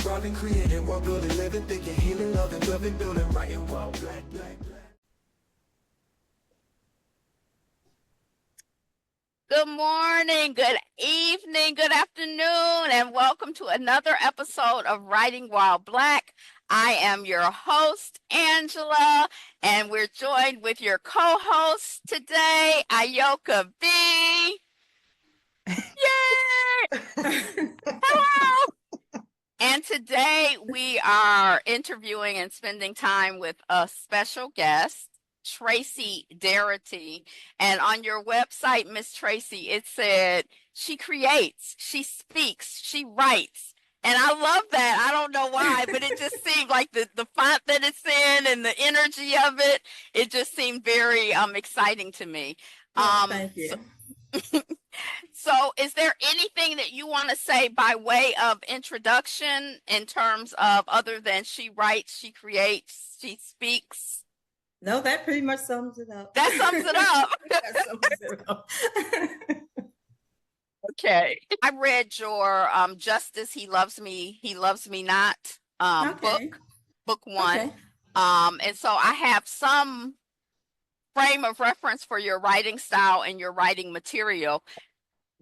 Robbing, creating, while building, living, thinking, healing, loving, loving, building, writing, while black, black, black. Good morning, good evening, good afternoon, and welcome to another episode of Writing While Black. I am your host, Angela, and we're joined with your co-host today, Ayoka B. Yay! Hello! And today we are interviewing and spending time with a special guest, Tracy Darity. And on your website, Miss Tracy, it said she creates, she speaks, she writes. And I love that. I don't know why, but it just seemed like the font that it's in and the energy of it, it just seemed very exciting to me. Well, thank you. So is there anything that you want to say by way of introduction in terms of other than she writes, she creates, she speaks? No, that pretty much sums it up. That sums it up. That sums it up. Okay. I read your Justice, He Loves Me Not Okay. book one. Okay. And so I have some frame of reference for your writing style and your writing material.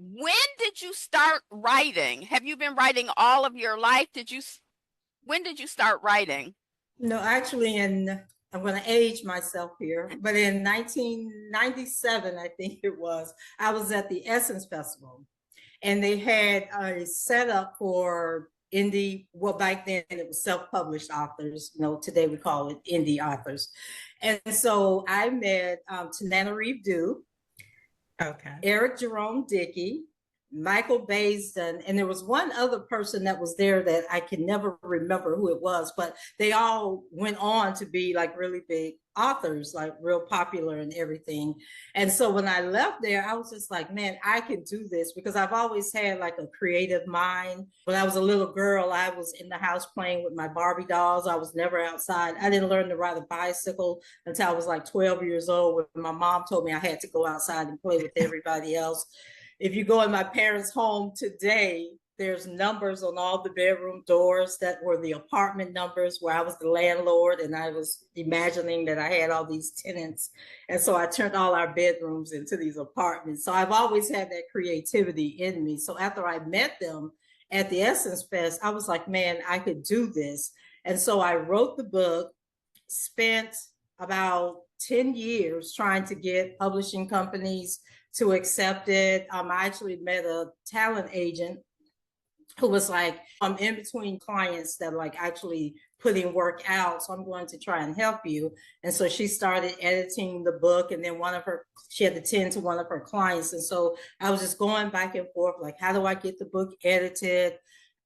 When did you start writing? Have you been writing all of your life? When did you start writing? No, actually, I'm going to age myself here, but in 1997, I think it was, I was at the Essence Festival, and they had a setup for indie, well, back then it was self-published authors. Today we call it indie authors. And so I met Tanana Reeve Dew, Okay. Eric Jerome Dickey, Michael Baisden, and there was one other person that was there that I can never remember who it was, but they all went on to be like really big authors, like real popular and everything. And so when I left there, I was just like, man, I can do this, because I've always had like a creative mind. When I was a little girl, I was in the house playing with my Barbie dolls. I was never outside. I didn't learn to ride a bicycle until I was like 12 years old, when my mom told me I had to go outside and play with everybody else. If you go in my parents' home today, there's numbers on all the bedroom doors that were the apartment numbers where I was the landlord, and I was imagining that I had all these tenants. And so I turned all our bedrooms into these apartments. So I've always had that creativity in me. So after I met them at the Essence Fest, I was like, man, I could do this. And so I wrote the book, spent about 10 years trying to get publishing companies to accept it. I actually met a talent agent who was like, I'm in between clients that are like actually putting work out, so I'm going to try and help you. And so she started editing the book, and then she had to tend to one of her clients. And so I was just going back and forth, like, how do I get the book edited?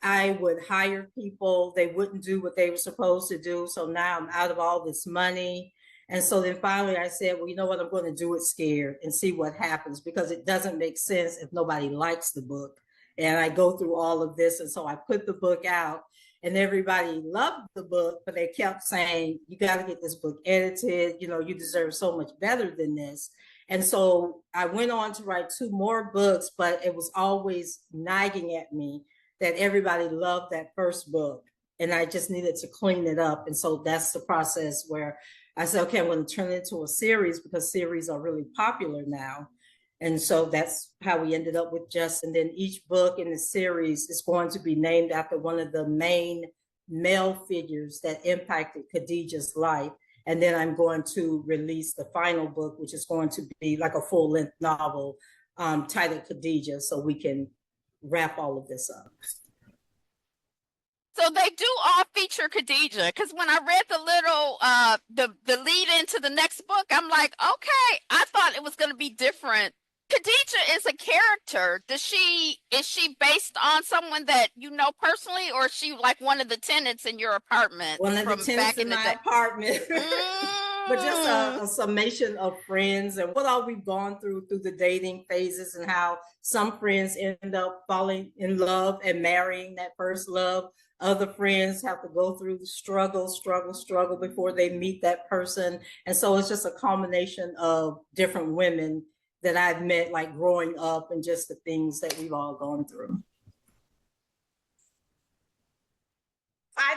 I would hire people, they wouldn't do what they were supposed to do. So now I'm out of all this money. And so then finally I said, well, you know what, I'm going to do it scared and see what happens, because it doesn't make sense if nobody likes the book. And I go through all of this. And so I put the book out, and everybody loved the book, but they kept saying, you got to get this book edited. You deserve so much better than this. And so I went on to write 2 more books, but it was always nagging at me that everybody loved that first book, and I just needed to clean it up. And so that's the process where I said, okay, I'm going to turn it into a series, because series are really popular now. And so that's how we ended up with Just. And then each book in the series is going to be named after one of the main male figures that impacted Khadijah's life. And then I'm going to release the final book, which is going to be like a full-length novel titled Khadijah, so we can wrap all of this up. So they do all feature Khadijah, because when I read the little the lead into the next book, I'm like, okay, I thought it was going to be different. Khadijah is a character. Is she based on someone that you know personally, or is she like one of the tenants in your apartment? One of the tenants in my apartment. But just a summation of friends and what all we've gone through the dating phases, and how some friends end up falling in love and marrying that first love. Other friends have to go through the struggle before they meet that person. And so it's just a culmination of different women that I've met, like growing up, and just the things that we've all gone through.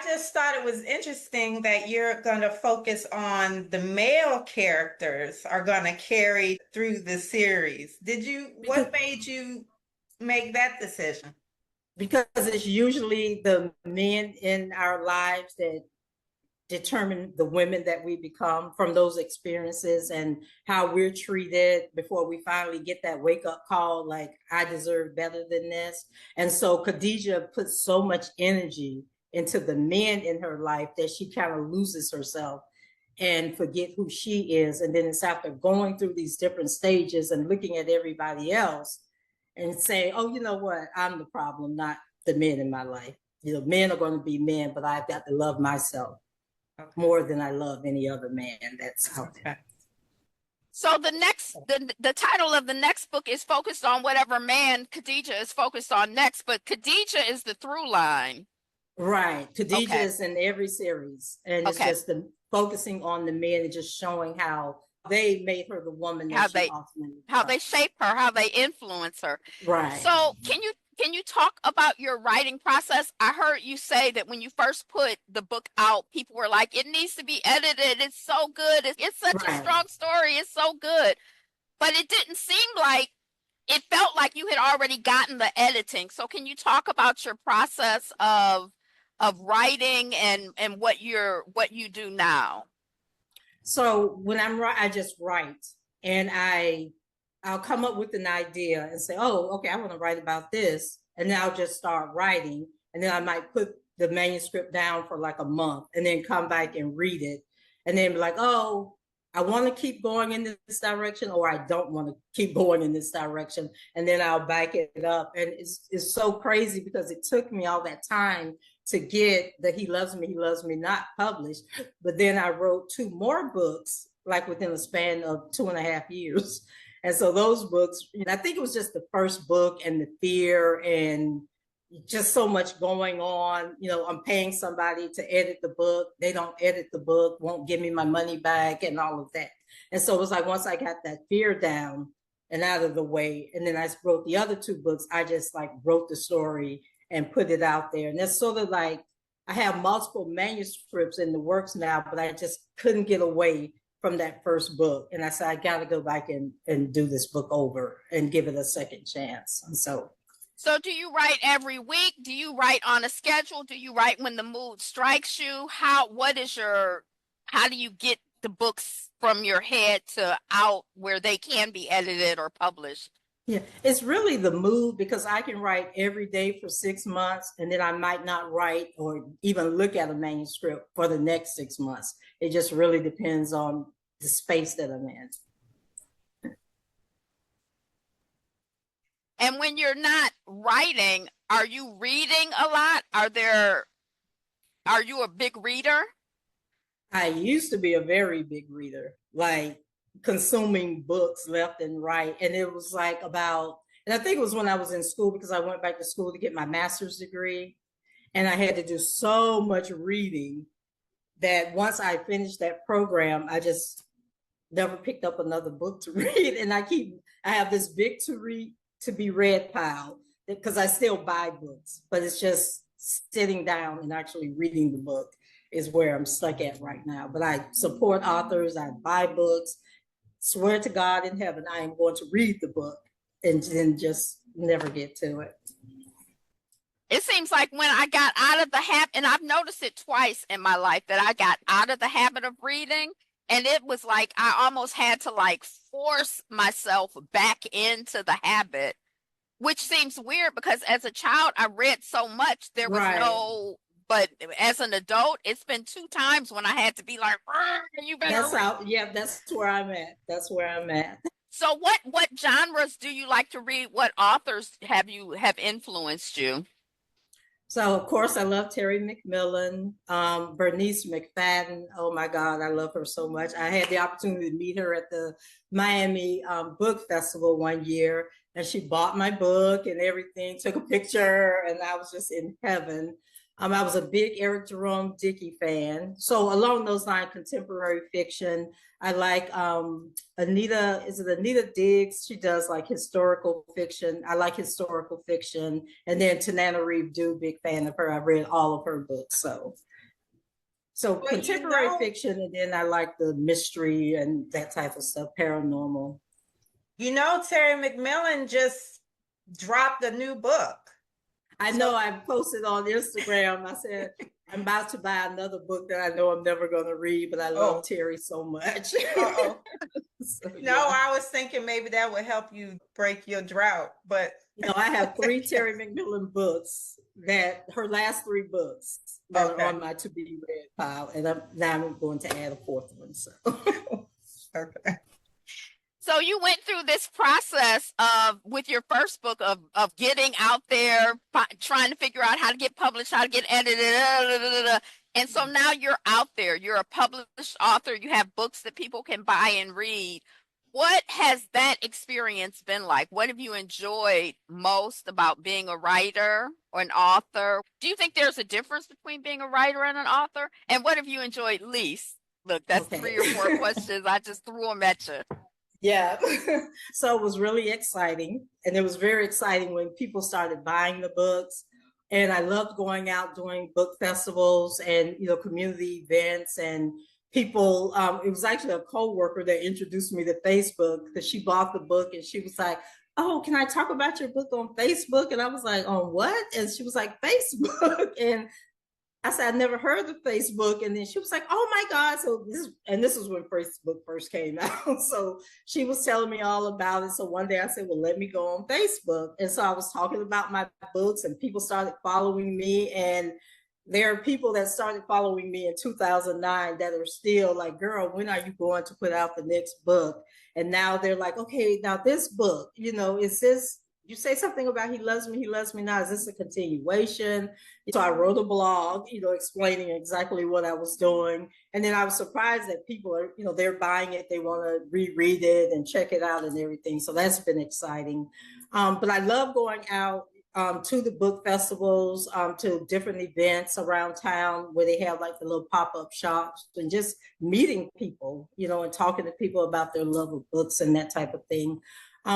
just thought it was interesting that you're going to focus on the male characters are going to carry through the series. What made you make that decision? Because it's usually the men in our lives that determine the women that we become from those experiences and how we're treated before we finally get that wake up call, like, I deserve better than this. And so Khadijah puts so much energy into the men in her life that she kind of loses herself and forget who she is. And then it's after going through these different stages and looking at everybody else and saying, oh, you know what, I'm the problem, not the men in my life. You know, men are going to be men, but I've got to love myself more than I love any other man that's out there. So the title of the next book is focused on whatever man Khadijah is focused on next, but Khadijah is the through line. Right. Khadijah Okay. is in every series, and it's Okay. just focusing on the men and just showing how they made her the woman that she ultimately how they shape her, how they influence her. Right. So can you talk about your writing process? I heard you say that when you first put the book out, people were like, it needs to be edited. It's so good. It's such a strong story. It's so good. But it didn't seem like, it felt like you had already gotten the editing. So can you talk about your process of writing and what you do now? So when I'm right, I just write, and I'll come up with an idea and say, oh, okay, I want to write about this. And then I'll just start writing. And then I might put the manuscript down for like a month and then come back and read it. And then be like, oh, I want to keep going in this direction, or I don't want to keep going in this direction. And then I'll back it up. And it's so crazy because it took me all that time to get the He Loves Me Not published. But then I wrote 2 more books, like within a span of 2.5 years. And so those books, I think it was just the first book and the fear and just so much going on. You know, I'm paying somebody to edit the book. They don't edit the book, won't give me my money back and all of that. And so it was like, once I got that fear down and out of the way, and then I wrote the other 2 books, I just like wrote the story and put it out there. And that's sort of like, I have multiple manuscripts in the works now, but I just couldn't get away from that first book. And I said, I got to go back and do this book over and give it a second chance. And so do you write every week? Do you write on a schedule? Do you write when the mood strikes you? How do you get the books from your head to out where they can be edited or published? Yeah, it's really the mood, because I can write every day for 6 months, and then I might not write or even look at a manuscript for the next 6 months. It just really depends on the space that I'm in. And when you're not writing, are you reading a lot? Are you a big reader? I used to be a very big reader, like consuming books left and right. And it was like and I think it was when I was in school, because I went back to school to get my master's degree. And I had to do so much reading that once I finished that program, I just never picked up another book to read. And I have this big to be read pile, because I still buy books, but it's just sitting down and actually reading the book is where I'm stuck at right now. But I support authors, I buy books, swear to God in heaven, I am going to read the book, and then just never get to it. It seems like when I got out of the habit, and I've noticed it twice in my life, that I got out of the habit of reading, and it was like I almost had to like force myself back into the habit, which seems weird because as a child I read so much, there was but as an adult, it's been 2 times when I had to be like, you better read. That's where I'm at. So what genres do you like to read? What authors have influenced you? So, of course, I love Terry McMillan, Bernice McFadden. Oh, my God, I love her so much. I had the opportunity to meet her at the Miami Book Festival one year, and she bought my book and everything, took a picture, and I was just in heaven. I was a big Eric Jerome Dickey fan. So along those lines, contemporary fiction. I like Anita Diggs? She does like historical fiction. I like historical fiction. And then Tananarive Due, big fan of her. I've read all of her books. So So Well, contemporary fiction, and then I like the mystery and that type of stuff, paranormal. Terry McMillan just dropped a new book. I know I posted on Instagram. I said, I'm about to buy another book that I know I'm never going to read, but I love Terry so much. Uh-oh. So, No, I was thinking maybe that would help you break your drought, but I have 3 Terry McMillan books that her last 3 books that are on my to be read pile, and now I'm going to add a 4th one. So. Okay. So you went through this process with your first book of getting out there, trying to figure out how to get published, how to get edited, and so now you're out there. You're a published author. You have books that people can buy and read. What has that experience been like? What have you enjoyed most about being a writer or an author? Do you think there's a difference between being a writer and an author? And what have you enjoyed least? Look, that's 3 or 4 questions. I just threw them at you. Yeah. So it was really exciting. And it was very exciting when people started buying the books. And I loved going out doing book festivals and, community events and people. It was actually a co-worker that introduced me to Facebook because she bought the book and she was like, oh, can I talk about your book on Facebook? And I was like, on what? And she was like, Facebook. And I said, I never heard of Facebook. And then she was like, oh my God. So this was when Facebook first came out. So she was telling me all about it. So one day I said, well, let me go on Facebook. And so I was talking about my books and people started following me. And there are people that started following me in 2009 that are still like, girl, when are you going to put out the next book? And now they're like, okay, now this book, is this, you say something about he loves me now. Is this a continuation? So I wrote a blog, explaining exactly what I was doing. And then I was surprised that people are, they're buying it. They want to reread it and check it out and everything. So that's been exciting. But I love going out to the book festivals, to different events around town where they have like the little pop-up shops and just meeting people, and talking to people about their love of books and that type of thing.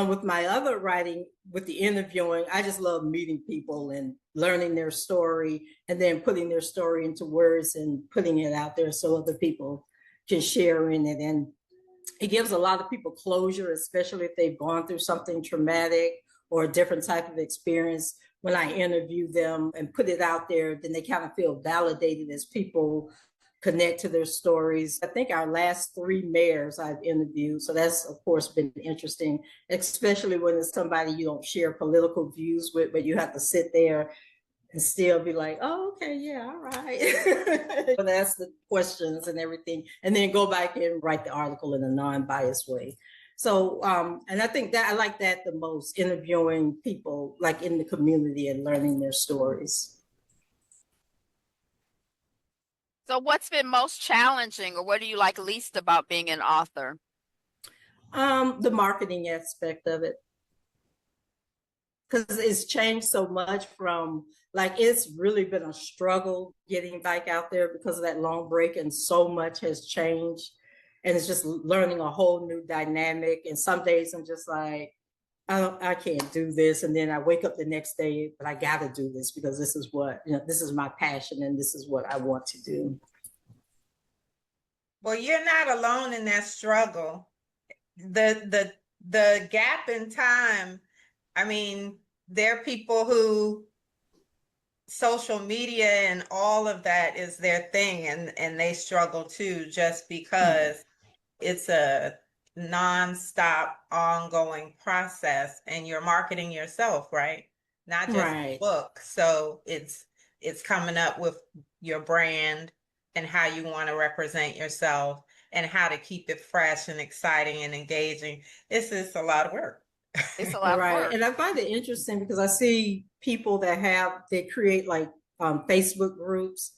With my other writing, with the interviewing, I just love meeting people and learning their story and then putting their story into words and putting it out there so other people can share in it. And it gives a lot of people closure, especially if they've gone through something traumatic or a different type of experience. When I interview them and put it out there, then they kind of feel validated as people connect to their stories. I think our last 3 mayors I've interviewed. So that's, of course, been interesting, especially when it's somebody you don't share political views with, but you have to sit there and still be like, oh, okay, yeah, all right. But ask the questions and everything, and then go back and write the article in a non-biased way. So, and I think that I like that the most, interviewing people like in the community and learning their stories. So what's been most challenging, or what do you like least about being an author? The marketing aspect of it. Because it's changed so much from, like, it's really been a struggle getting back out there because of that long break, and so much has changed. And it's just learning a whole new dynamic. And some days I'm just like, I can't do this. And then I wake up the next day, but I got to do this because this is what, this is my passion and this is what I want to do. Well, you're not alone in that struggle. The gap in time, I mean, there are people who social media and all of that is their thing, and they struggle too, just because it's a nonstop ongoing process, and you're marketing yourself, right? Not just a book. So it's coming up with your brand and how you want to represent yourself and how to keep it fresh and exciting and engaging. It's a lot of work. It's a lot of work. And I find it interesting because I see people that they create like Facebook groups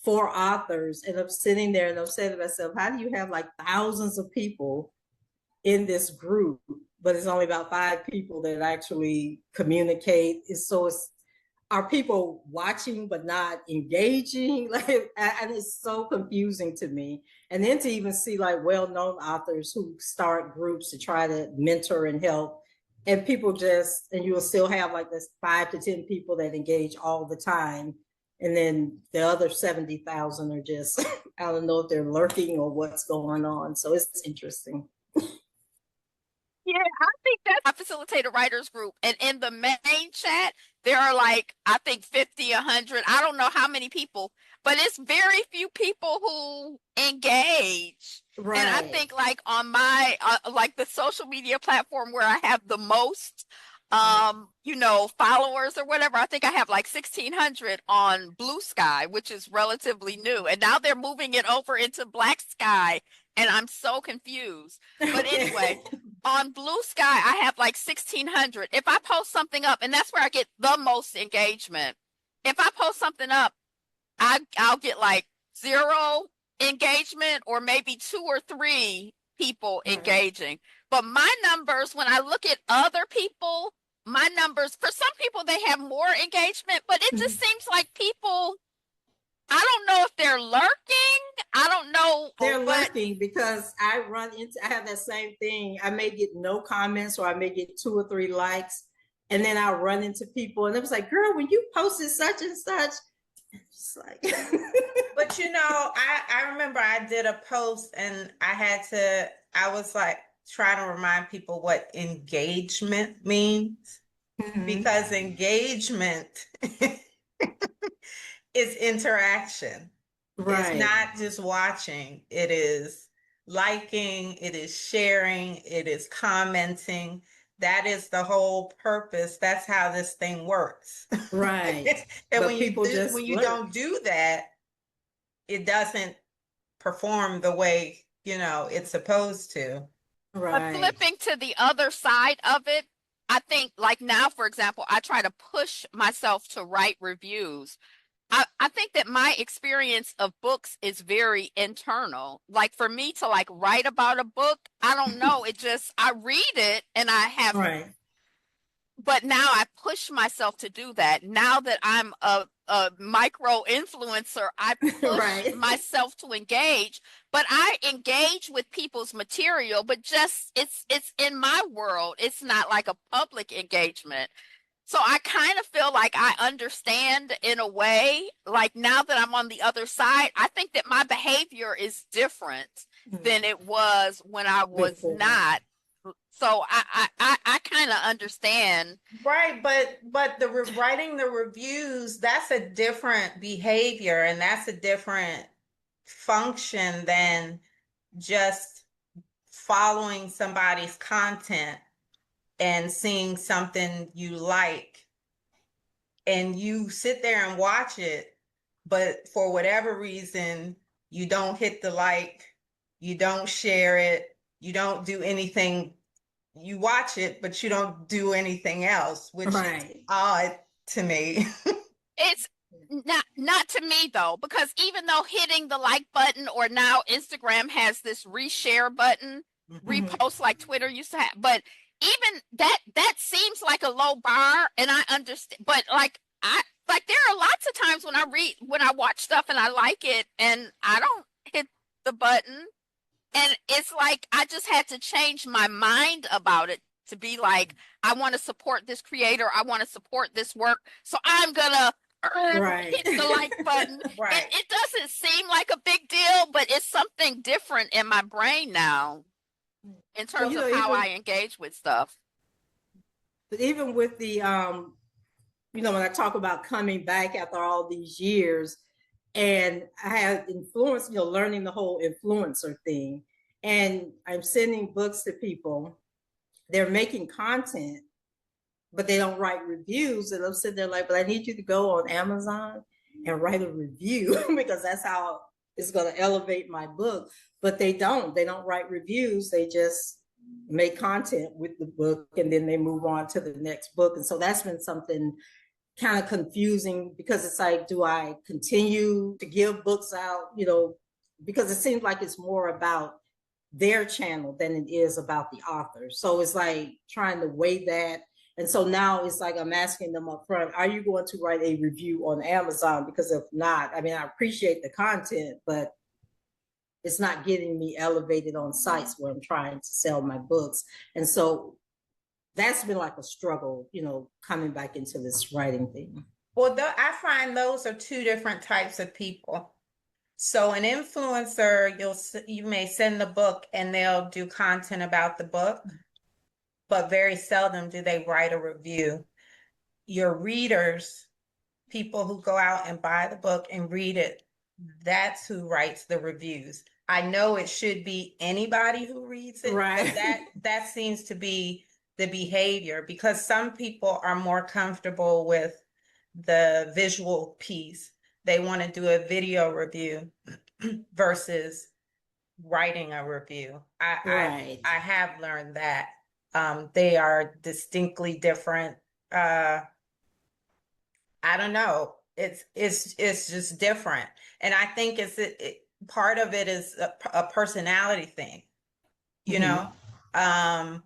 for authors, and I'm sitting there and I'm saying to myself, how do you have like thousands of people in this group, but it's only about 5 people that actually communicate? Are people watching but not engaging? And it's so confusing to me. And then to even see like well-known authors who start groups to try to mentor and help, and people and you will still have like this 5 to 10 people that engage all the time. And then the other 70,000 are just, I don't know if they're lurking or what's going on. So it's interesting. Yeah, I think that's I facilitate a writers group, and in the main chat, there are like I think 50, 100. I don't know how many people, but it's very few people who engage. And I Right. think like on my like the social media platform where I have the most followers or whatever, I think I have like 1,600 on Blue Sky, which is relatively new. And now they're moving it over into Black Sky, and I'm so confused. But Okay. anyway, on Blue Sky, I have like 1,600. If I post something up, and that's where I get the most engagement. If I post something up, I'll get like 0 engagement or maybe 2 or 3 people engaging. But my numbers, when I look at other people, my numbers, for some people, they have more engagement, but it just seems like people, I don't know if they're lurking. I don't know. They're lurking because I have that same thing. I may get no comments or I may get 2 or 3 likes. And then I'll run into people and it was like, girl, when you posted such and such, it's like. But I remember I did a post and I was like trying to remind people what engagement means. Because engagement is interaction. Right. It's not just watching. It is liking, it is sharing, it is commenting. That is the whole purpose. That's how this thing works. Right. And But when you don't do that, it doesn't perform the way, it's supposed to. But flipping to the other side of it, I think like now, for example, I try to push myself to write reviews. I think that my experience of books is very internal. Like for me to like write about a book, I don't know. I read it and I have, but now I push myself to do that. Now that I'm a micro influencer, I push myself to engage, but I engage with people's material, but just it's in my world. It's not like a public engagement. So I kind of feel like I understand in a way, like now that I'm on the other side, I think that my behavior is different than it was when I was not. So I kind of understand. Right, but writing the reviews, that's a different behavior and that's a different function than just following somebody's content and seeing something you like and you sit there and watch it, but for whatever reason, you don't hit the like, you don't share it, you don't do anything. You watch it, but you don't do anything else, which is odd to me. It's not to me though, because even though hitting the like button, or now Instagram has this reshare button, repost like Twitter used to have, but even that seems like a low bar, and I understand, but like there are lots of times when I watch stuff and I like it and I don't hit the button, and it's like I just had to change my mind about it to be like, I want to support this creator, I want to support this work, so I'm gonna hit the like button. It doesn't seem like a big deal, but it's something different in my brain now in terms of how I engage with stuff. But even with the when I talk about coming back after all these years, and I had influence, learning the whole influencer thing, and I'm sending books to people, they're making content, but they don't write reviews, and I'm sitting there like, but I need you to go on Amazon and write a review because that's how it's going to elevate my book. But they don't write reviews. They just make content with the book and then they move on to the next book. And so that's been something kind of confusing, because it's like, do I continue to give books out, because it seems like it's more about their channel than it is about the author. So it's like trying to weigh that. And so now it's like I'm asking them up front, are you going to write a review on Amazon? Because if not, I mean, I appreciate the content, but it's not getting me elevated on sites where I'm trying to sell my books. And so that's been like a struggle, coming back into this writing thing. Well, I find those are two different types of people. So an influencer, you may send the book and they'll do content about the book, but very seldom do they write a review. Your readers, people who go out and buy the book and read it, that's who writes the reviews. I know it should be anybody who reads it, Right. but that seems to be the behavior, because some people are more comfortable with the visual piece. They want to do a video review versus writing a review. Right. I have learned that they are distinctly different. I don't know. It's just different, and I think part of it is a personality thing. You know, a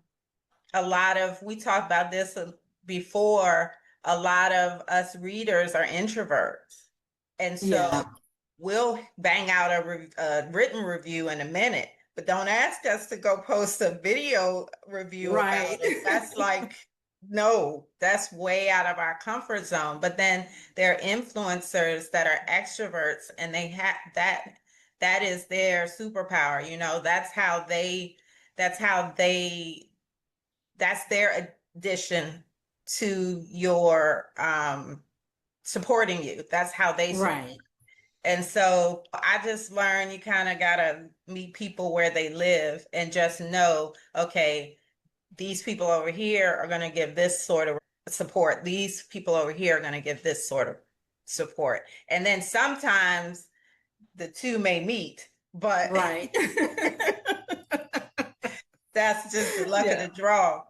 lot of we talked about this before. A lot of us readers are introverts, and so Yeah. we'll bang out a written review in a minute, but don't ask us to go post a video review Right. about it. That's like, no, that's way out of our comfort zone. But then there are influencers that are extroverts, and they have that is their superpower. You know, that's how they that's their addition to your supporting you. That's how they support. Right. And so I just learned you kind of got to meet people where they live and just know, okay, these people over here are going to give this sort of support. These people over here are going to give this sort of support. And then sometimes the two may meet, but Right. that's just the luck of the draw.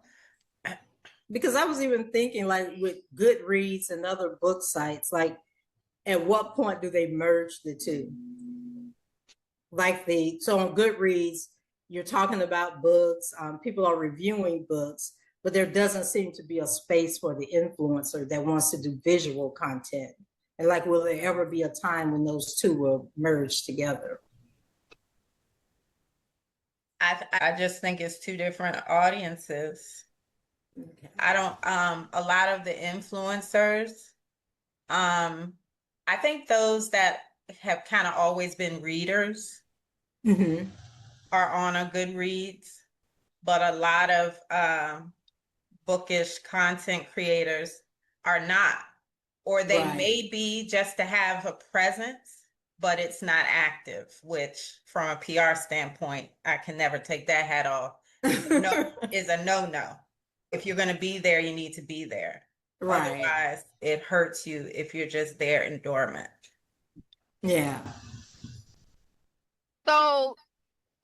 Because I was even thinking, like, with Goodreads and other book sites, like, at what point do they merge the two? Like so on Goodreads, you're talking about books, people are reviewing books, but there doesn't seem to be a space for the influencer that wants to do visual content. And like, will there ever be a time when those two will merge together? I just think it's two different audiences. Okay. I don't a lot of the influencers, I think those that have kind of always been readers are on a Goodreads, but a lot of bookish content creators are not, or they may be just to have a presence, but it's not active, which from a PR standpoint, I can never take that hat off. Is a no-no. If you're going to be there, you need to be there. Right. Otherwise, it hurts you if you're just there in dormant. Yeah. So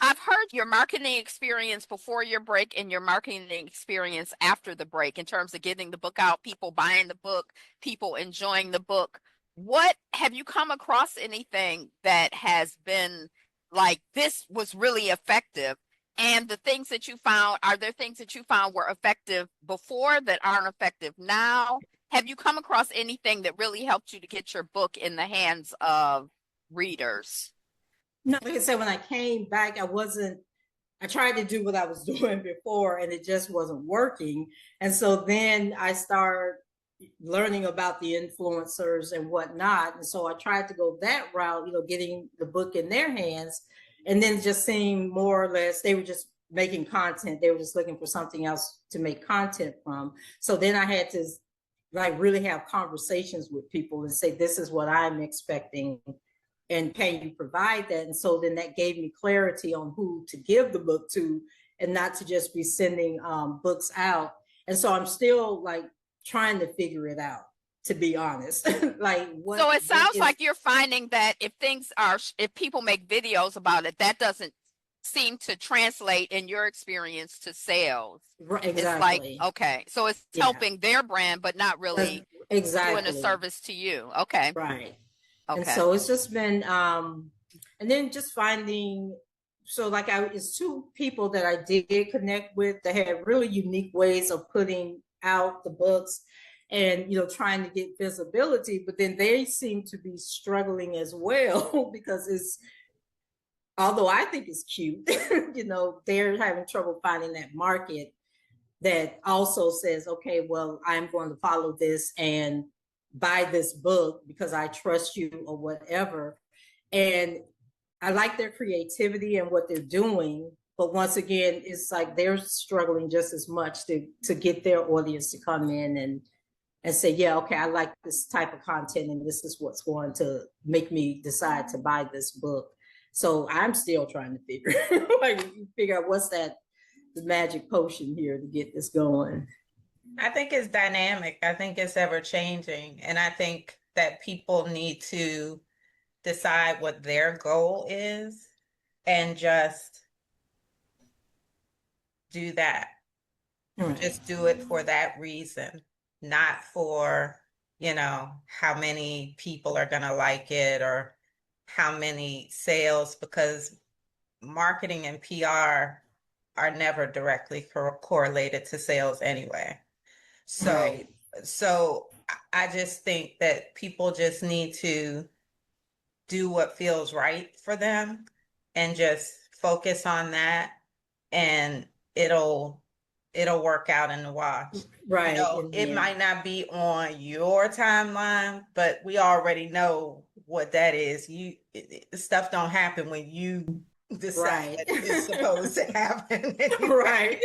I've heard your marketing experience before your break and your marketing experience after the break in terms of getting the book out, people buying the book, people enjoying the book. What have you come across anything that has been like, this was really effective? And the things that you found, are there things that you found were effective before that aren't effective now? Have you come across anything that really helped you to get your book in the hands of readers? No, like I said, when I came back, I tried to do what I was doing before and it just wasn't working. And so then I started learning about the influencers and whatnot. And so I tried to go that route, getting the book in their hands, and then just seeing more or less they were just making content. They were just looking for something else to make content from. So then I had to like really have conversations with people and say, this is what I'm expecting, and can you provide that? And so then that gave me clarity on who to give the book to, and not to just be sending books out. And so I'm still like trying to figure it out, to be honest. Like, what? So it sounds like you're finding that if people make videos about it, that doesn't seem to translate in your experience to sales. Right, exactly. It's like, okay, so it's helping their brand, but not really doing a service to you. Okay. Right. Okay. And so it's just been, and then just finding, so like it's two people that I did connect with that had really unique ways of putting out the books and, trying to get visibility, but then they seem to be struggling as well because although I think it's cute, they're having trouble finding that market that also says, okay, well, I'm going to follow this and buy this book because I trust you or whatever. And I like their creativity and what they're doing. But once again, it's like they're struggling just as much to get their audience to come in and say, yeah, okay, I like this type of content and this is what's going to make me decide to buy this book. So I'm still trying to figure out what's that the magic potion here to get this going. I think it's dynamic. I think it's ever changing. And I think that people need to decide what their goal is and just do that. Right. Just do it for that reason, not for, how many people are going to like it or how many sales, because marketing and PR are never directly correlated to sales anyway. So, Right. so I just think that people just need to do what feels right for them and just focus on that, and it'll work out in the wash. Right. It might not be on your timeline, but we already know what that is. Stuff don't happen when you decide Right. that it's supposed to happen. Right.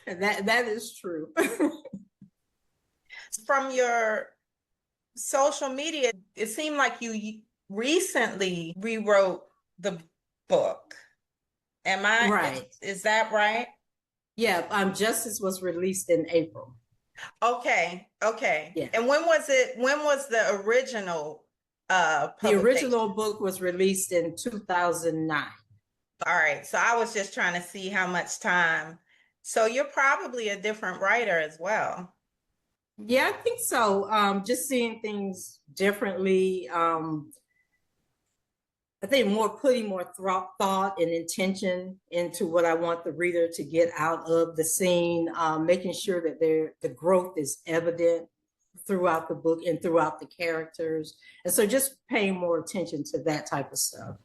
And that is true. From your social media, it seemed like you recently rewrote the book. Am I right? Is that right? Yeah. Justice was released in April. Okay. Yeah. And when was it? When was the original The publication? original book was released in 2009. All right. So I was just trying to see how much time. So you're probably a different writer as well. Yeah, I think so. Just seeing things differently. I think putting more thought and intention into what I want the reader to get out of the scene, making sure that the growth is evident throughout the book and throughout the characters. And so just paying more attention to that type of stuff.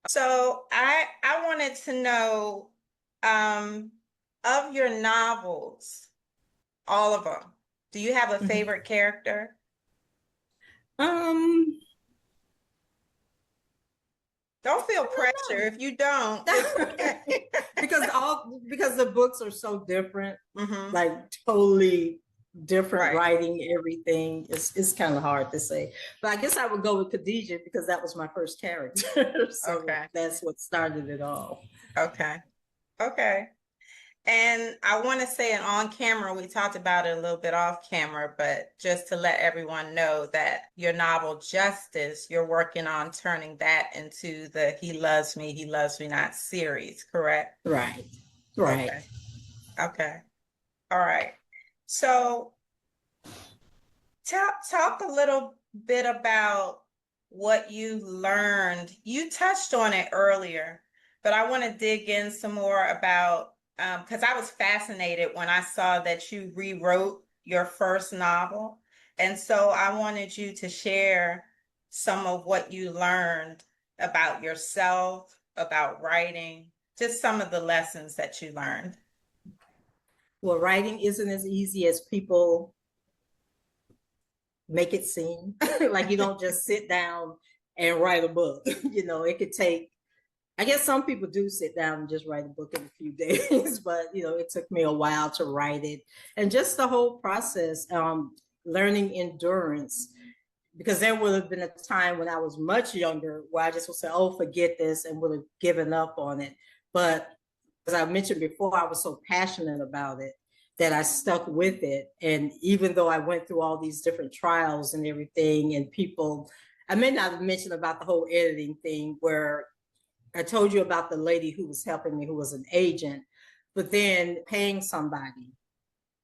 So I wanted to know, of your novels, all of them, do you have a favorite character? Um, Don't feel pressure if you don't. Okay. because the books are so different, Mhm. like totally different Right. writing, everything. It's kind of hard to say. But I guess I would go with Khadijah because that was my first character. So Okay. that's what started it all. Okay. And I want to say it on camera, we talked about it a little bit off camera, but just to let everyone know that your novel Justice, you're working on turning that into the He Loves Me Not series, correct? Right. Okay. All right. So talk a little bit about what you learned. You touched on it earlier, but I want to dig in some more about, because I was fascinated when I saw that you rewrote your first novel. And so I wanted you to share some of what you learned about yourself, about writing, just some of the lessons that you learned. Well, writing isn't as easy as people make it seem. Like you don't just sit down and write a book. It could take, I guess some people do sit down and just write a book in a few days, but it took me a while to write it. And just the whole process, learning endurance, because there would have been a time when I was much younger where I just would say, oh, forget this, and would have given up on it. But as I mentioned before, I was so passionate about it that I stuck with it. And even though I went through all these different trials and everything, and people, I may not have mentioned about the whole editing thing where I told you about the lady who was helping me, who was an agent, but then paying somebody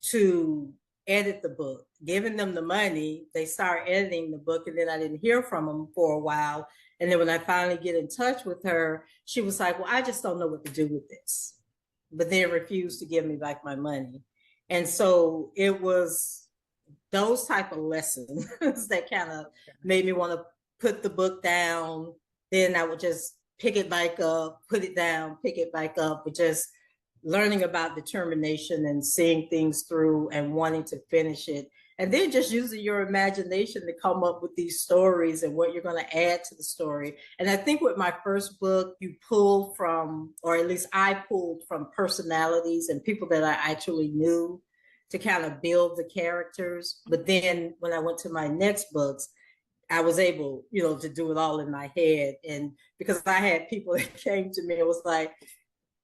to edit the book, giving them the money, they start editing the book, and then I didn't hear from them for a while. And then when I finally get in touch with her, she was like, well, I just don't know what to do with this, but then refused to give me back my money. And so it was those type of lessons that kind of made me want to put the book down. Then I would just pick it back up, put it down, pick it back up, but just learning about determination and seeing things through and wanting to finish it. And then just using your imagination to come up with these stories and what you're going to add to the story. And I think with my first book, you pull from, or at least I pulled from personalities and people that I actually knew to kind of build the characters. But then when I went to my next books, I was able, to do it all in my head. And because I had people that came to me and was like,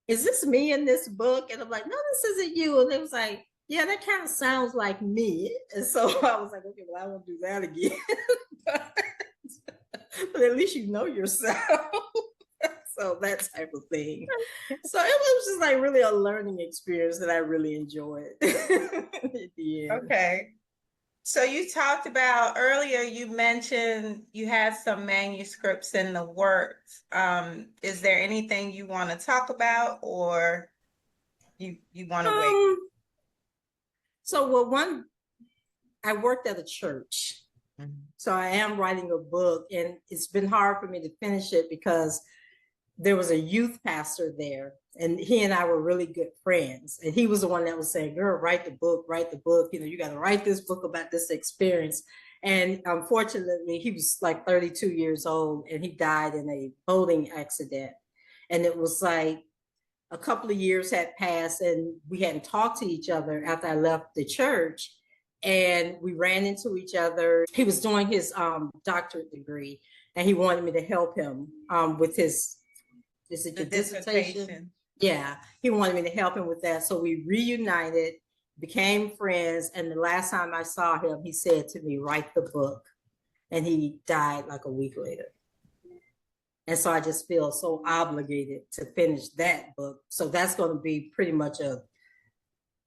is this me in this book? And I'm like, no, this isn't you. And it was like, yeah, that kind of sounds like me. And so I was like, okay, well, I won't do that again. but at least you know yourself. So that type of thing. So it was just like really a learning experience that I really enjoyed. Okay. So you talked about earlier, you mentioned you had some manuscripts in the works. Is there anything you want to talk about, or you want to wait? So I worked at a church. Mm-hmm. So I am writing a book, and it's been hard for me to finish it because there was a youth pastor there, and he and I were really good friends. And he was the one that was saying, girl, write the book. You got to write this book about this experience. And unfortunately, he was like 32 years old, and he died in a boating accident. And it was like a couple of years had passed, and we hadn't talked to each other after I left the church. And we ran into each other. He was doing his doctorate degree, and he wanted me to help him with his dissertation? Yeah, he wanted me to help him with that. So we reunited, became friends. And the last time I saw him, he said to me, write the book. And he died like a week later. And so I just feel so obligated to finish that book. So that's going to be pretty much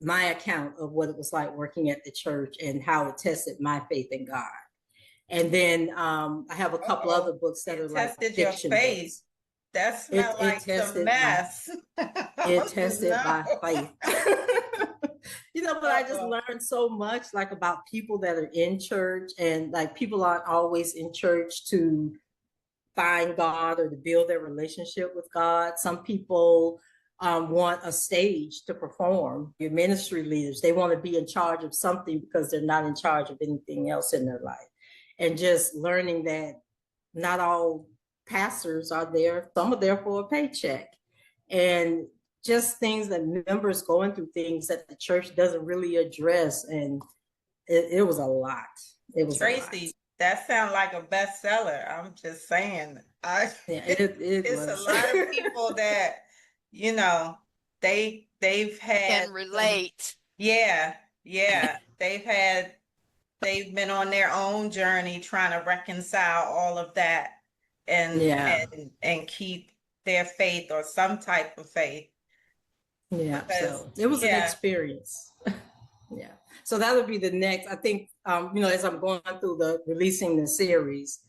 my account of what it was like working at the church and how it tested my faith in God. And then I have a couple other books that are like fiction books. That smelled like some mess. It tested my faith. But I just learned so much like about people that are in church, and like people aren't always in church to find God or to build their relationship with God. Some people want a stage to perform. Your ministry leaders, they want to be in charge of something because they're not in charge of anything else in their life. And just learning that not all pastors are there. Some are there for a paycheck, and just things that members going through things that the church doesn't really address. And it was a lot. It was Tracy. That sounds like a bestseller. I'm just saying. It's was. A lot of people that they've had can relate. Yeah. They've been on their own journey trying to reconcile all of that and keep their faith or some type of faith. Yeah, so it was an experience. Yeah. So that would be the next, I think, as I'm going through releasing the series,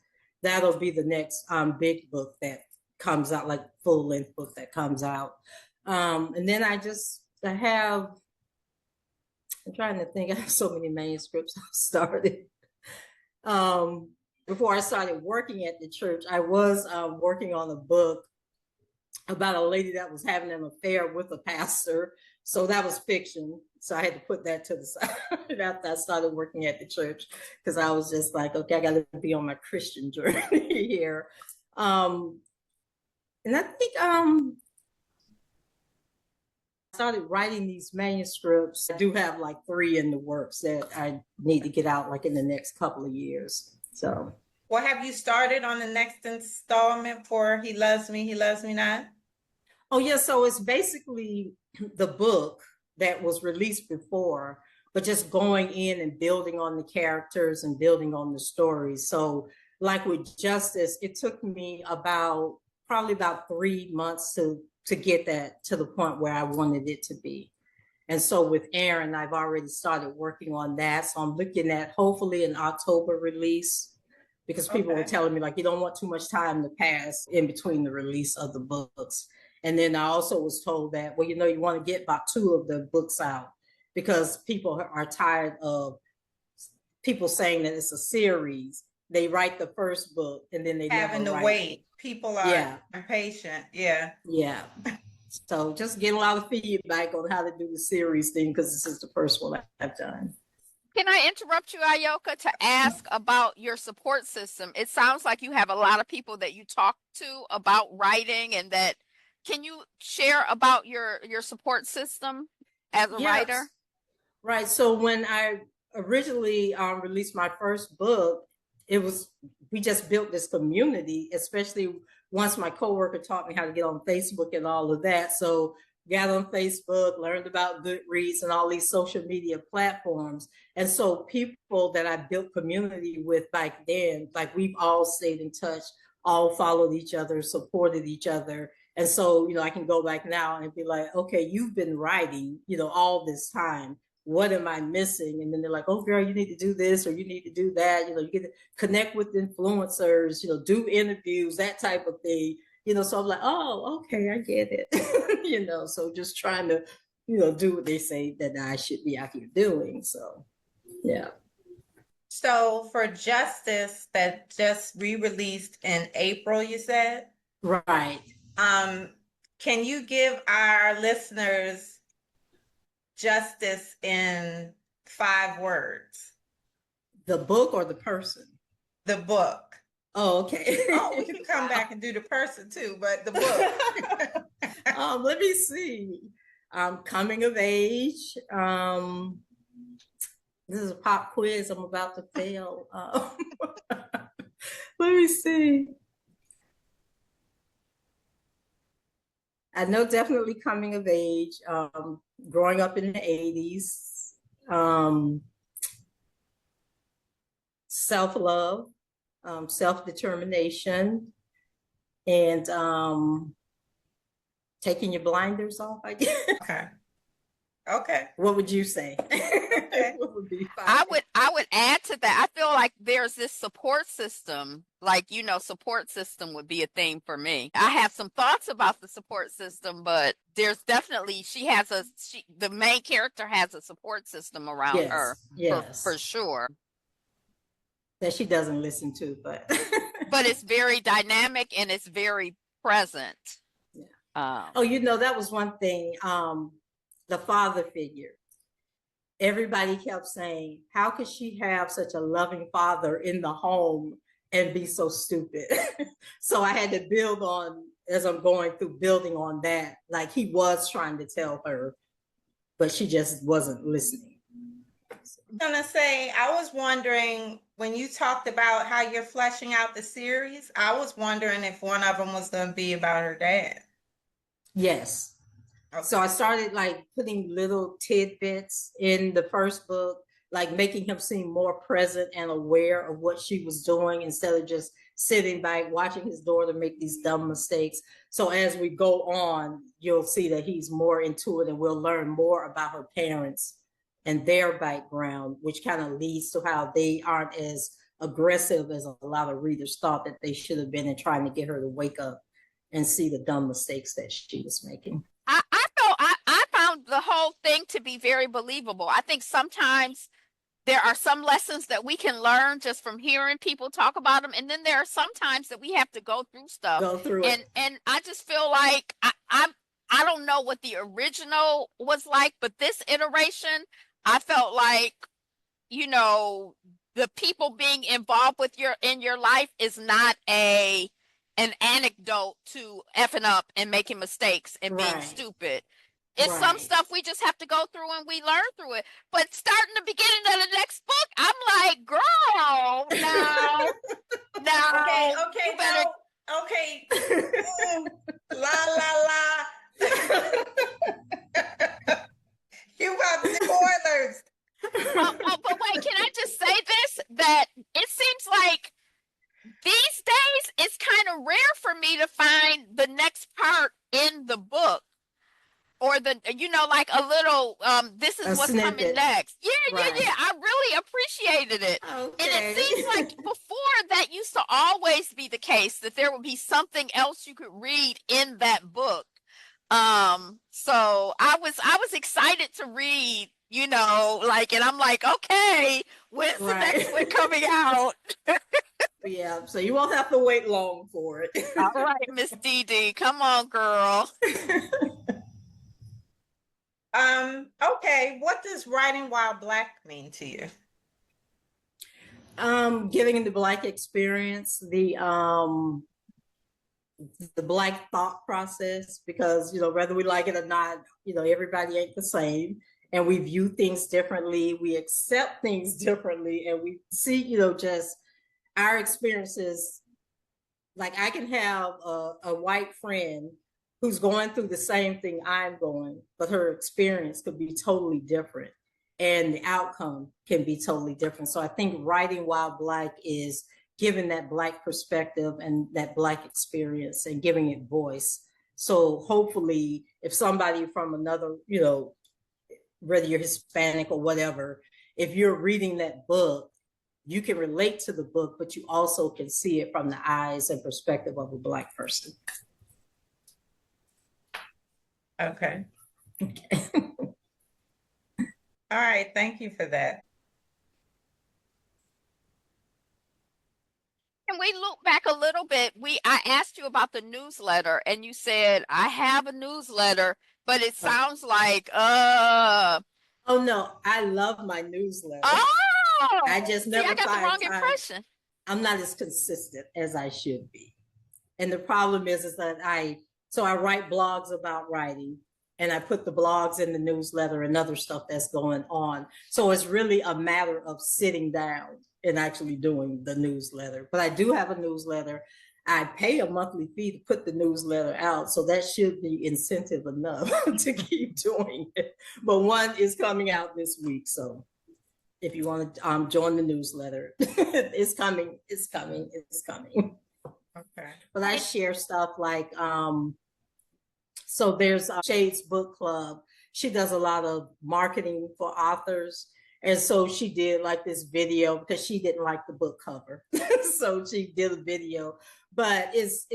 that'll be the next big book that comes out, like full length book that comes out. And then I'm trying to think, I have so many manuscripts I've started. Before I started working at the church, I was working on a book about a lady that was having an affair with a pastor. So that was fiction. So I had to put that to the side after I started working at the church, because I was just like, okay, I got to be on my Christian journey here. And I think I started writing these manuscripts. I do have like 3 in the works that I need to get out like in the next couple of years. So. Well, have you started on the next installment for He Loves Me, He Loves Me Not? Oh, yeah. So it's basically the book that was released before, but just going in and building on the characters and building on the stories. So like with Justice, it took me probably about 3 months to get that to the point where I wanted it to be. And so with Aaron, I've already started working on that. So I'm looking at hopefully an October release, because people were telling me like, you don't want too much time to pass in between the release of the books. And then I also was told that, well, you want to get about 2 of the books out, because people are tired of people saying that it's a series. They write the first book and then they having never to wait. People are impatient. Yeah. Yeah. So just getting a lot of feedback on how to do the series thing because this is the first one I've done. Can I interrupt you, Ayoka, to ask about your support system? It sounds like you have a lot of people that you talk to about writing, and that can you share about your support system as a Yes. writer? Right. So when I originally released my first book, we just built this community, especially once my coworker taught me how to get on Facebook and all of that. So got on Facebook, learned about Goodreads and all these social media platforms. And so people that I built community with back then, like we've all stayed in touch, all followed each other, supported each other. And so, I can go back now and be like, okay, you've been writing, all this time. What am I missing? And then they're like, oh, girl, you need to do this or you need to do that. You get to connect with influencers, do interviews, that type of thing. So I'm like, oh, okay, I get it. So just trying to, do what they say that I should be out here doing. So, yeah. So for Justice that just re-released in April, you said? Right. Can you give our listeners Justice in 5 words? The book or the person? The book. Oh, okay. Oh, we can come back and do the person too, but the book. Let me see. Coming of age. This is a pop quiz I'm about to fail. Let me see. I know definitely coming of age, growing up in the 80s, self-love, self-determination, and taking your blinders off, I guess. Okay. What would you say? Okay. What would be fine? I would add to that. I feel like there's this support system, like, support system would be a thing for me. I have some thoughts about the support system, but there's definitely, the main character has a support system around her. Yes. For sure. That she doesn't listen to, but but it's very dynamic and it's very present. Yeah. That was one thing. The father figure. Everybody kept saying, how could she have such a loving father in the home and be so stupid? So I had to build on, as I'm going through, building on that. Like he was trying to tell her, but she just wasn't listening. I'm gonna say, I was wondering when you talked about how you're fleshing out the series, I was wondering if one of them was gonna be about her dad. Yes. Okay. So I started like putting little tidbits in the first book, like making him seem more present and aware of what she was doing instead of just sitting back watching his daughter make these dumb mistakes. So as we go on, you'll see that he's more into it and we'll learn more about her parents and their background, which kind of leads to how they aren't as aggressive as a lot of readers thought that they should have been in trying to get her to wake up and see the dumb mistakes that she was making. I found the whole thing to be very believable. I think sometimes there are some lessons that we can learn just from hearing people talk about them, and then there are some times that we have to go through stuff. And I just feel like I don't know what the original was like, but this iteration, I felt like, the people being involved with in your life is not an anecdote to effing up and making mistakes and being stupid. It's some stuff we just have to go through and we learn through it. But starting the beginning of the next book, I'm like, girl, no. Okay. La. You about the spoilers. But wait, can I just say this? That it seems like these days it's kind of rare for me to find the next part in the book. Or like a little, this is what's snippet. Coming next. Yeah. I really appreciated it. Okay. And it seems like before that used to always be the case, that there would be something else you could read in that book. So I was excited to read, and I'm like, okay, when's the next one coming out? Yeah, so you won't have to wait long for it. All right, Miss Dee Dee, come on, girl. Okay, what does writing while Black mean to you? Giving the Black experience, the Black thought process, because whether we like it or not, everybody ain't the same, and we view things differently, we accept things differently, and we see just our experiences. Like, I can have a white friend who's going through the same thing I'm going, but her experience could be totally different, and the outcome can be totally different. So I think writing while Black is giving that Black perspective and that Black experience and giving it voice. So hopefully, if somebody from another, whether you're Hispanic or whatever, if you're reading that book, you can relate to the book, but you also can see it from the eyes and perspective of a Black person. Okay. Okay. All right, thank you for that. Can we look back a little bit? I asked you about the newsletter, and you said, I have a newsletter, but it sounds like Oh no, I love my newsletter. oh, I just never I got the find wrong time. impression. I'm not as consistent as I should be. And the problem is that I write blogs about writing, and I put the blogs in the newsletter and other stuff that's going on. So it's really a matter of sitting down and actually doing the newsletter. But I do have a newsletter. I pay a monthly fee to put the newsletter out, so that should be incentive enough to keep doing it. But one is coming out this week, so if you want to join the newsletter, it's coming. Okay. But I share stuff like, so there's Shade's Book Club. She does a lot of marketing for authors. And so she did like this video because she didn't like the book cover. So she did a video, but it's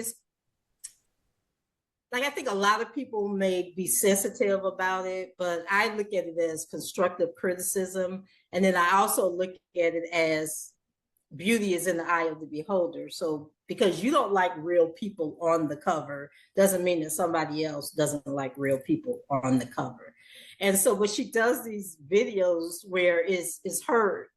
like, I think a lot of people may be sensitive about it, but I look at it as constructive criticism. And then I also look at it as beauty is in the eye of the beholder. So because you don't like real people on the cover doesn't mean that somebody else doesn't like real people on the cover. And so, but she does these videos where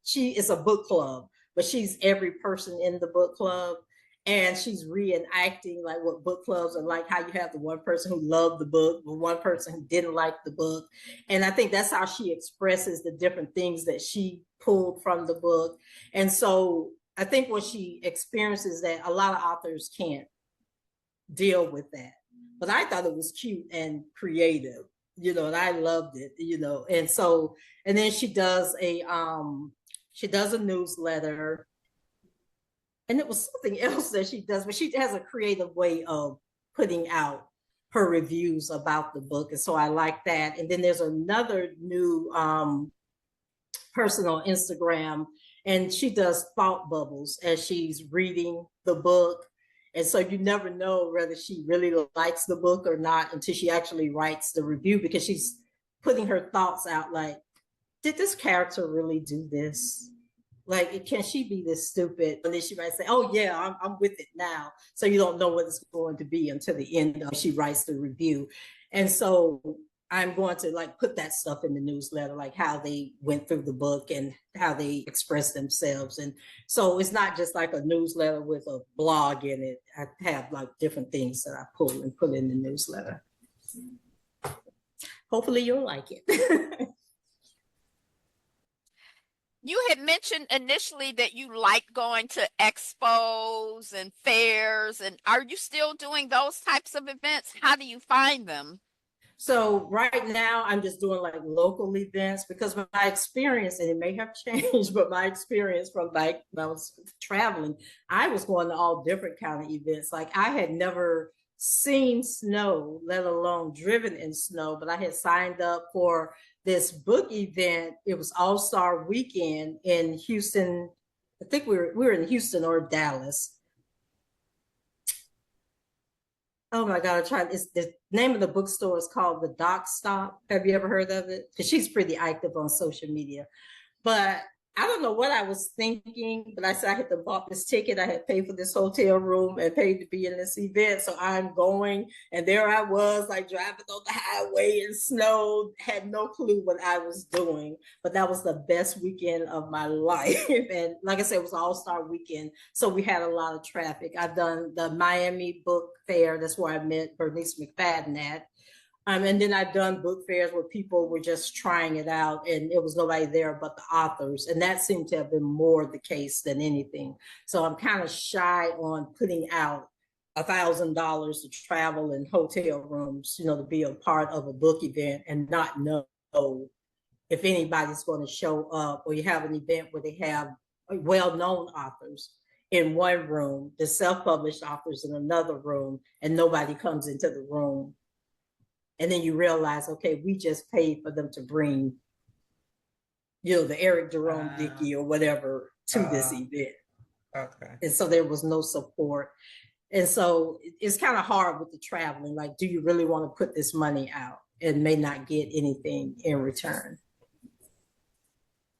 she is a book club, but she's every person in the book club. And she's reenacting like what book clubs are like, how you have the one person who loved the book, the one person who didn't like the book. And I think that's how she expresses the different things that she pulled from the book. And so I think what she experiences that a lot of authors can't deal with that. But I thought it was cute and creative, and I loved it, And so, and then she does a newsletter, and it was something else that she does, but she has a creative way of putting out her reviews about the book. And so I like that. And then there's another new person on Instagram, and she does thought bubbles as she's reading the book. And so you never know whether she really likes the book or not until she actually writes the review, because she's putting her thoughts out like, did this character really do this? Like, can she be this stupid? And then she might say, oh yeah, I'm with it now. So you don't know what it's going to be until the end of she writes the review. And so I'm going to like put that stuff in the newsletter, like how they went through the book and how they express themselves. And so it's not just like a newsletter with a blog in it. I have like different things that I pull and put in the newsletter. Hopefully you'll like it. You had mentioned initially that you like going to expos and fairs, and are you still doing those types of events? How do you find them? So right now I'm just doing like local events, because my experience, and it may have changed, but my experience from like when I was traveling, I was going to all different kind of events. Like, I had never seen snow, let alone driven in snow, but I had signed up for this book event. It was All-Star Weekend in Houston. I think we were in Houston or Dallas. Oh my God, it's the name of the bookstore is called the Doc Stop. Have you ever heard of it? Because she's pretty active on social media. But I don't know what I was thinking, but I said I had to bought this ticket. I had paid for this hotel room and paid to be in this event. So I'm going. And there I was, like driving on the highway in snow, had no clue what I was doing. But that was the best weekend of my life. And like I said, it was an all-star weekend. So we had a lot of traffic. I've done the Miami Book Fair. That's where I met Bernice McFadden at. And then I've done book fairs where people were just trying it out and it was nobody there but the authors. And that seemed to have been more the case than anything. So I'm kind of shy on putting out $1,000 to travel and hotel rooms, to be a part of a book event and not know if anybody's going to show up, or you have an event where they have well-known authors in one room, the self-published authors in another room, and nobody comes into the room. And then you realize, okay, we just paid for them to bring, the Eric Jerome Dickey or whatever to this event. Okay. And so there was no support. And so it's kind of hard with the traveling. Like, do you really want to put this money out and may not get anything in return?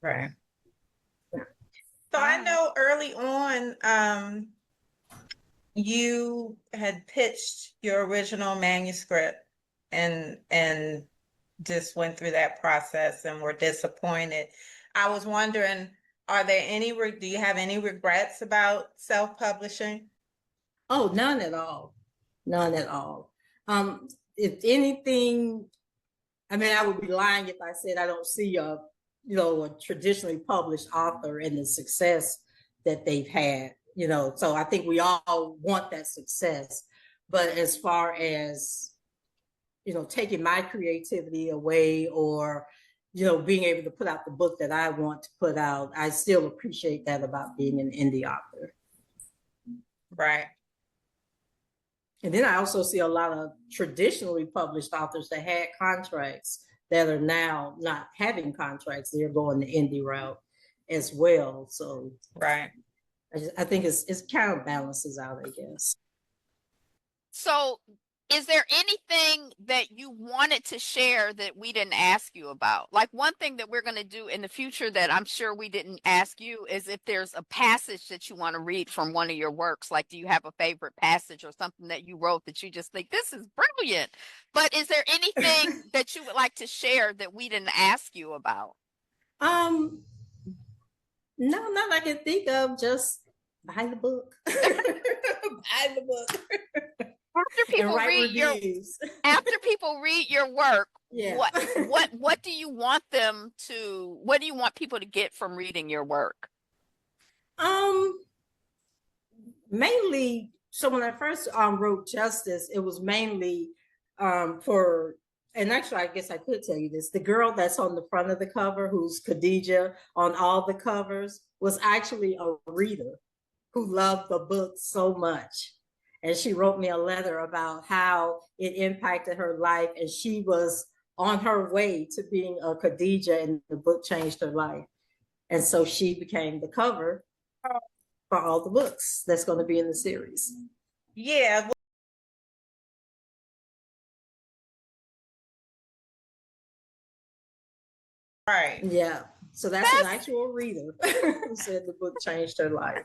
Right. So I know early on, you had pitched your original manuscript and just went through that process and were disappointed. I was wondering, do you have any regrets about self-publishing? Oh, none at all. None at all. If anything, I would be lying if I said I don't see a traditionally published author and the success that they've had, so I think we all want that success. But as far as taking my creativity away or, being able to put out the book that I want to put out, I still appreciate that about being an indie author. Right. And then I also see a lot of traditionally published authors that had contracts that are now not having contracts. They're going the indie route as well. So right. I think it's kind of balances out, I guess. So is there anything that you wanted to share that we didn't ask you about? Like, one thing that we're going to do in the future that I'm sure we didn't ask you is if there's a passage that you want to read from one of your works. Like, do you have a favorite passage or something that you wrote that you just think, this is brilliant? But is there anything that you would like to share that we didn't ask you about? No, not I can think of. Just buy the book. Buy the book. After people read your work, yeah. what do you want what do you want people to get from reading your work? Mainly, so when I first wrote Justice, it was mainly for, and actually I guess I could tell you this, the girl that's on the front of the cover, who's Khadijah on all the covers, was actually a reader who loved the book so much. And she wrote me a letter about how it impacted her life. And she was on her way to being a Khadijah, and the book changed her life. And so she became the cover for all the books that's going to be in the series. Yeah. Right. Yeah. So that's an actual reader who said the book changed her life.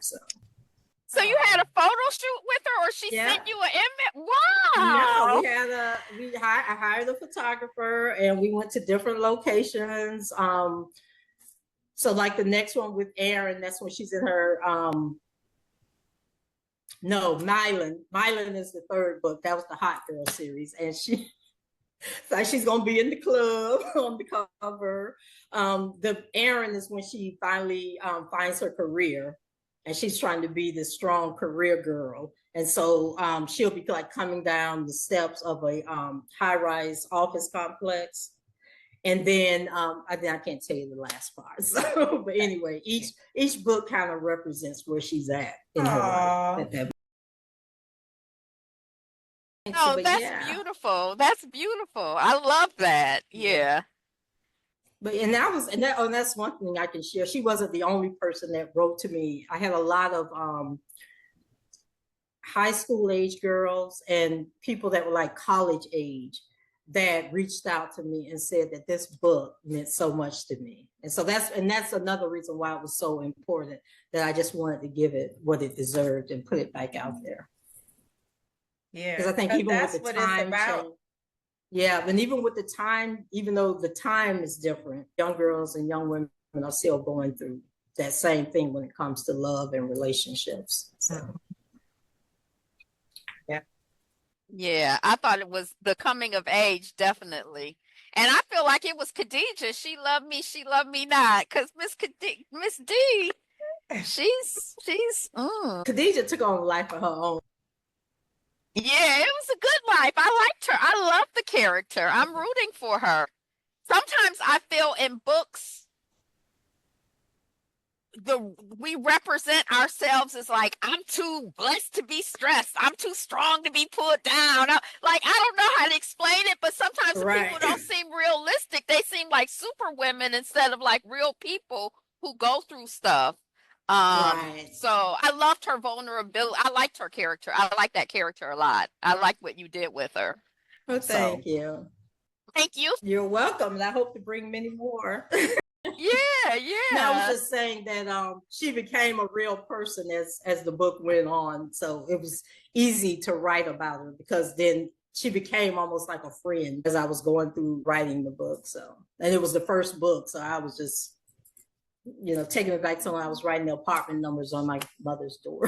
So you had a photo shoot with her, or she sent you an image? No, Wow. I hired a photographer and we went to different locations. So like the next one with Erin, that's when she's in her, Mylan is the third book. That was the Hot Girl series. And she's going to be in the club on the cover. The Erin is when she finally finds her career. And she's trying to be this strong career girl. And so she'll be like coming down the steps of a high-rise office complex. And then I can't tell you the last part. So, but anyway, each book kind of represents where she's at in her life. Oh, that's beautiful. That's beautiful. I love that. Yeah. But that's one thing I can share. She wasn't the only person that wrote to me. I had a lot of high school age girls and people that were like college age that reached out to me and said that this book meant so much to me. And so that's another reason why it was so important, that I just wanted to give it what it deserved and put it back out there. Yeah, Because I think even with that's the what time it's about. change, yeah, and even with the time, even though the time is different, young girls and young women are still going through that same thing when it comes to love and relationships. So. Yeah, I thought it was the coming of age, definitely. And I feel like it was Khadijah. She loved me not. Because Miss D, she's Khadijah took on a life of her own. Yeah, it was a good life. I liked her. I love the character. I'm rooting for her. Sometimes I feel in books we represent ourselves as like, I'm too blessed to be stressed. I'm too strong to be pulled down. Like, I don't know how to explain it, but sometimes the people don't seem realistic. They seem like super women instead of like real people who go through stuff. So I loved her vulnerability. I liked her character. I like that character a lot. I like what you did with her. Well, thank you. Thank you. You're welcome. And I hope to bring many more. Yeah. No, I was just saying that she became a real person as the book went on. So it was easy to write about her, because then she became almost like a friend as I was going through writing the book. So, and it was the first book. So I was just, taking it back to when I was writing the apartment numbers on my mother's door,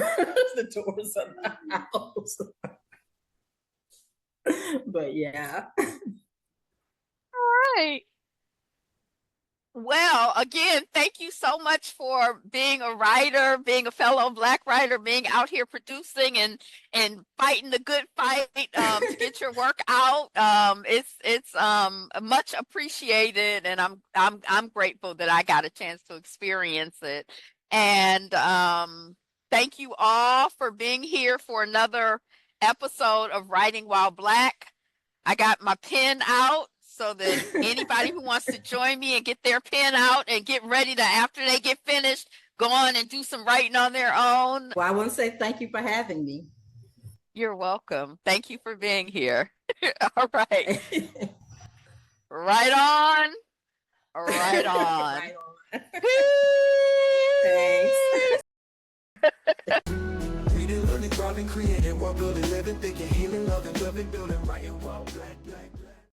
the doors of the house. But yeah. All right. Well, again, thank you so much for being a writer, being a fellow Black writer, being out here producing and fighting the good fight to get your work out. It's much appreciated, and I'm grateful that I got a chance to experience it. And thank you all for being here for another episode of Writing While Black. I got my pen out so that anybody who wants to join me and get their pen out and get ready to, after they get finished, go on and do some writing on their own. Well, I want to say thank you for having me. You're welcome. Thank you for being here. All right. Right on. Right on. Right on. Thanks. Reading, learning, growing, creating, while building, living, thinking, healing, loving, building, writing while black.